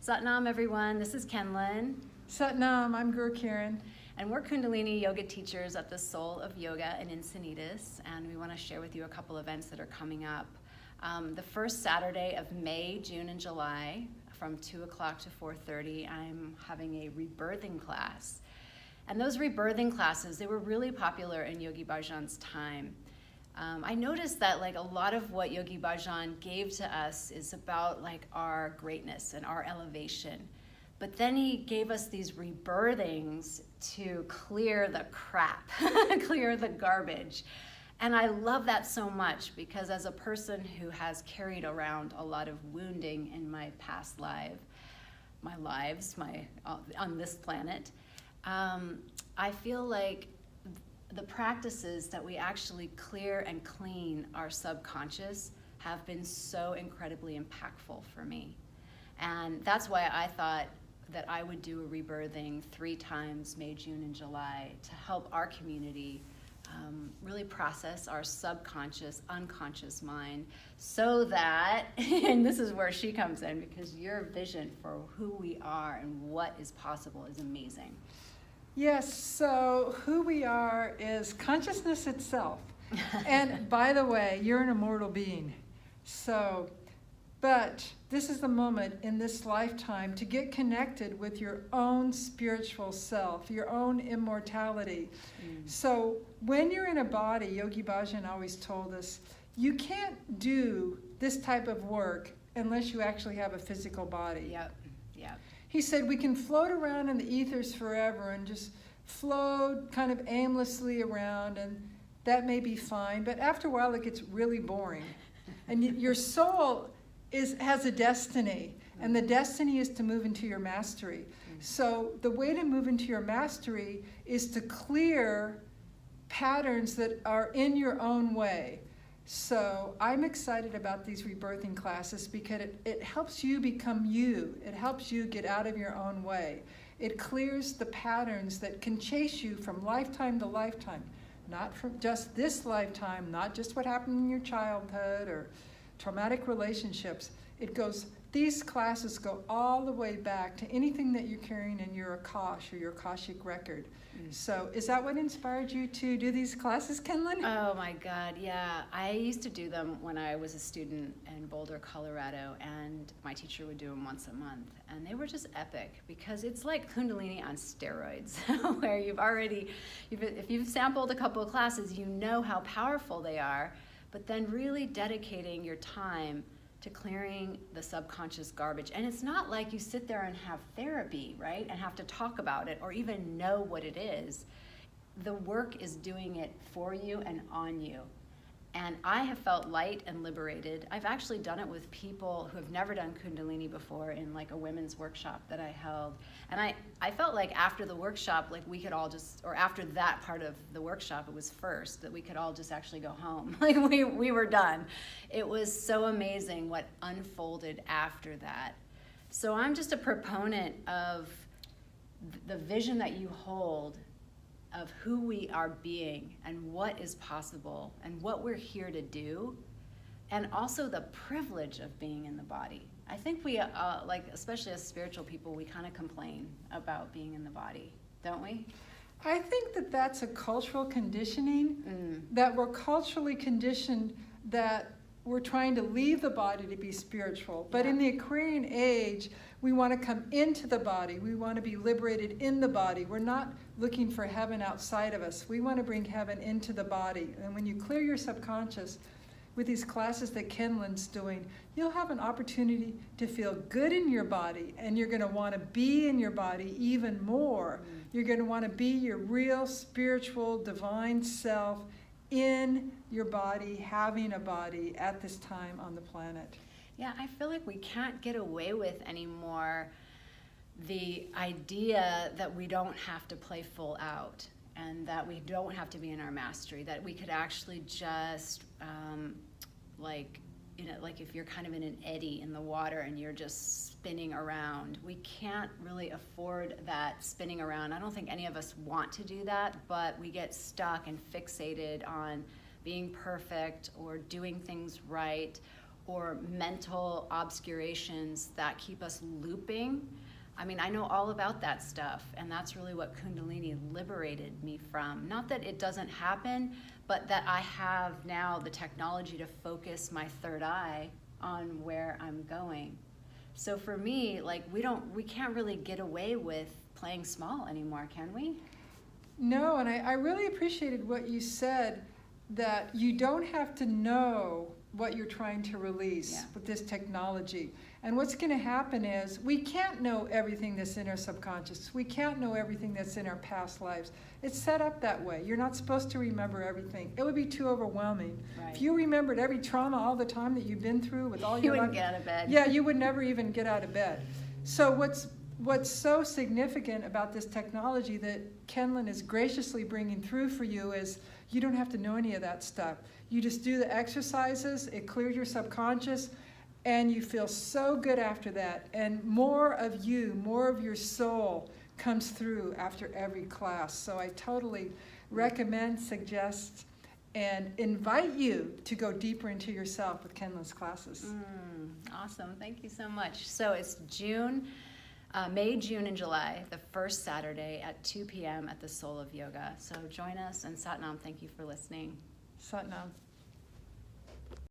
Satnam, everyone. This is Kenlyn. Satnam, I'm Guru Kirin. And we're Kundalini yoga teachers at the Soul of Yoga in Encintas. And we want to share with you a couple events that are coming up. The first Saturday of May, June, and July, from 2 o'clock to 4:30, I'm having a rebirthing class. And those rebirthing classes, they were really popular in Yogi Bhajan's time. I noticed that a lot of what Yogi Bhajan gave to us is about our greatness and our elevation. But then he gave us these rebirthings to clear the crap, clear the garbage. And I love that so much because as a person who has carried around a lot of wounding in my past lives on this planet, I feel like the practices that we actually clear and clean our subconscious have been so incredibly impactful for me. And that's why I thought that I would do a rebirthing 3 times, May, June, and July, to help our community really process our subconscious, unconscious mind so that, and this is where she comes in, because your vision for who we are and what is possible is amazing. Yes, so who we are is consciousness itself. And by the way, you're an immortal being. But this is the moment in this lifetime to get connected with your own spiritual self, your own immortality. So when you're in a body, Yogi Bhajan always told us, you can't do this type of work unless you actually have a physical body. Yep. He said we can float around in the ethers forever and just float kind of aimlessly around, and that may be fine, but after a while it gets really boring. And your soul has a destiny, and the destiny is to move into your mastery. So the way to move into your mastery is to clear patterns that are in your own way. So I'm excited about these rebirthing classes because it helps you become you. It helps you get out of your own way. It clears the patterns that can chase you from lifetime to lifetime. Not from just this lifetime, not just what happened in your childhood or traumatic relationships. These classes go all the way back to anything that you're carrying in your Akash or your Akashic record. So is that what inspired you to do these classes, Kenlyn? Oh my God, yeah. I used to do them when I was a student in Boulder, Colorado, and my teacher would do them once a month. And they were just epic because it's like Kundalini on steroids, where if you've sampled a couple of classes, you know how powerful they are, but then really dedicating your time to clearing the subconscious garbage. And it's not like you sit there and have therapy, right? And have to talk about it or even know what it is. The work is doing it for you and on you. And I have felt light and liberated. I've actually done it with people who have never done Kundalini before in a women's workshop that I held. And I felt like after the workshop, we could all or after that part of the workshop, it was first, that we could all just actually go home. We were done. It was so amazing what unfolded after that. So I'm just a proponent of the vision that you hold of who we are being and what is possible and what we're here to do, and also the privilege of being in the body. I think we, especially as spiritual people, we kind of complain about being in the body, don't we? I think that that's a cultural conditioning, that we're culturally conditioned that we're trying to leave the body to be spiritual. But in the Aquarian age, we want to come into the body. We want to be liberated in the body. We're not looking for heaven outside of us. We want to bring heaven into the body. And when you clear your subconscious with these classes that Kenlyn's doing, you'll have an opportunity to feel good in your body, and you're going to want to be in your body even more. You're going to want to be your real spiritual divine self in your body, having a body at this time on the planet. Yeah, I feel like we can't get away with anymore the idea that we don't have to play full out and that we don't have to be in our mastery, that we could actually just, if you're kind of in an eddy in the water and you're just spinning around, we can't really afford that spinning around. I don't think any of us want to do that, but we get stuck and fixated on being perfect or doing things right or mental obscurations that keep us looping. I mean, I know all about that stuff, and that's really what Kundalini liberated me from. Not that it doesn't happen, but that I have now the technology to focus my third eye on where I'm going. So for me, like, we can't really get away with playing small anymore, can we? No, and I really appreciated what you said, that you don't have to know what you're trying to release with this technology. And what's going to happen is we can't know everything that's in our subconscious. We can't know everything that's in our past lives. It's set up that way. You're not supposed to remember everything. It would be too overwhelming. Right. If you remembered every trauma all the time that you've been through with all your You wouldn't life, get out of bed. yeah, you would never even get out of bed. So what's so significant about this technology that Kenlyn is graciously bringing through for you is you don't have to know any of that stuff. You just do the exercises, it clears your subconscious, and you feel so good after that. And more of you, more of your soul comes through after every class. So I totally recommend, suggest, and invite you to go deeper into yourself with Kenlyn's classes. Awesome. Thank you so much. So it's May, June, and July, the first Saturday at 2 p.m. at the Soul of Yoga. So join us, and Satnam, thank you for listening. Satnam.